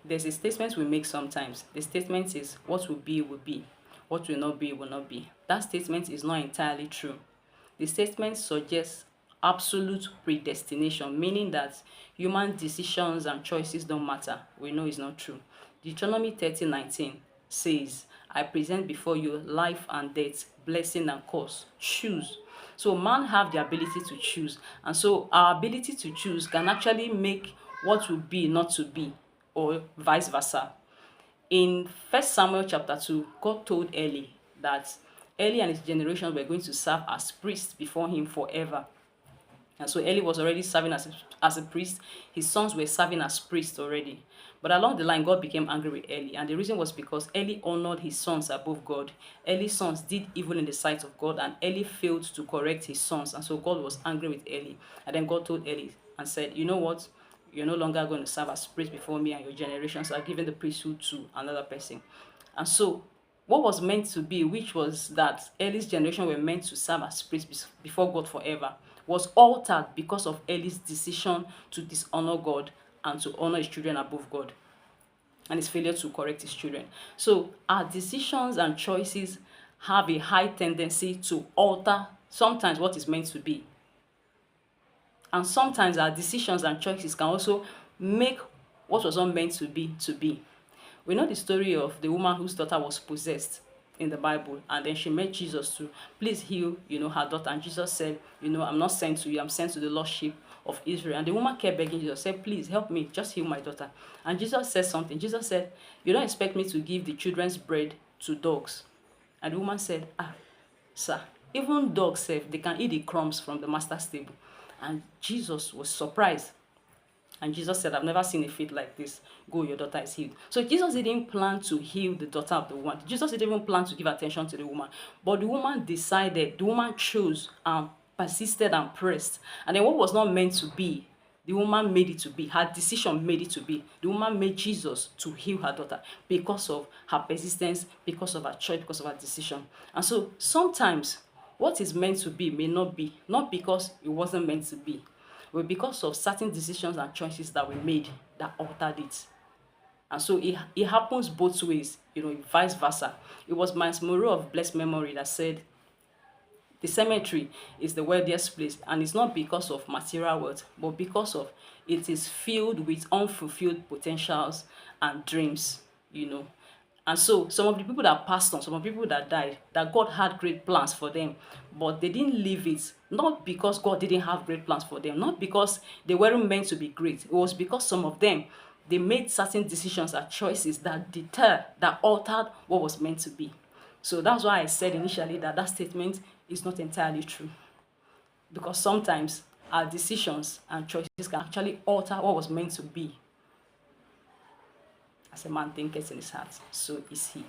There's a statement we make sometimes. The statement is, what will be, what will not be, will not be. That statement is not entirely true. The statement suggests absolute predestination, meaning that human decisions and choices don't matter. We know it's not true. Deuteronomy 30:19 says, I present before you life and death, blessing and curse. Choose. So man have the ability to choose. And so our ability to choose can actually make what will be not to be, or vice versa. In 1 Samuel chapter 2, God told Eli that Eli and his generation were going to serve as priests before him forever. And so Eli was already serving as a priest. His sons were serving as priests already. But along the line, God became angry with Eli. And the reason was because Eli honored his sons above God. Eli's sons did evil in the sight of God, and Eli failed to correct his sons. And so God was angry with Eli. And then God told Eli and said, you know what? You're no longer going to serve as priest before me, and your generations are giving the priesthood to another person. And so what was meant to be, which was that Eli's generation were meant to serve as priests before God forever, was altered because of Eli's decision to dishonor God and to honor his children above God, and his failure to correct his children. So our decisions and choices have a high tendency to alter sometimes what is meant to be. And sometimes our decisions and choices can also make what was not meant to be to be. We know the story of the woman whose daughter was possessed in the Bible, and then she met Jesus to please heal, her daughter. And Jesus said, I'm not sent to you, I'm sent to the lost sheep of Israel. And the woman kept begging Jesus, said, please help me, just heal my daughter. And Jesus said something. Jesus said, you don't expect me to give the children's bread to dogs? And the woman said, sir, even dogs, they can eat the crumbs from the master's table. And Jesus was surprised. And Jesus said, I've never seen a faith like this. Go, your daughter is healed. So Jesus didn't plan to heal the daughter of the woman. Jesus didn't even plan to give attention to the woman. But the woman decided, the woman chose and persisted and pressed. And then what was not meant to be, the woman made it to be. Her decision made it to be. The woman made Jesus to heal her daughter because of her persistence, because of her choice, because of her decision. And so sometimes what is meant to be may not be, not because it wasn't meant to be, but because of certain decisions and choices that we made that altered it. And so it happens both ways, vice versa. It was Miles Monroe of blessed memory that said, the cemetery is the wealthiest place, and it's not because of material wealth, but because of it is filled with unfulfilled potentials and dreams. And so some of the people that passed on, some of the people that died, that God had great plans for them, but they didn't live it, not because God didn't have great plans for them, not because they weren't meant to be great. It was because some of them, they made certain decisions and choices that altered what was meant to be. So that's why I said initially that statement is not entirely true. Because sometimes our decisions and choices can actually alter what was meant to be. As a man thinketh in his heart, so is he.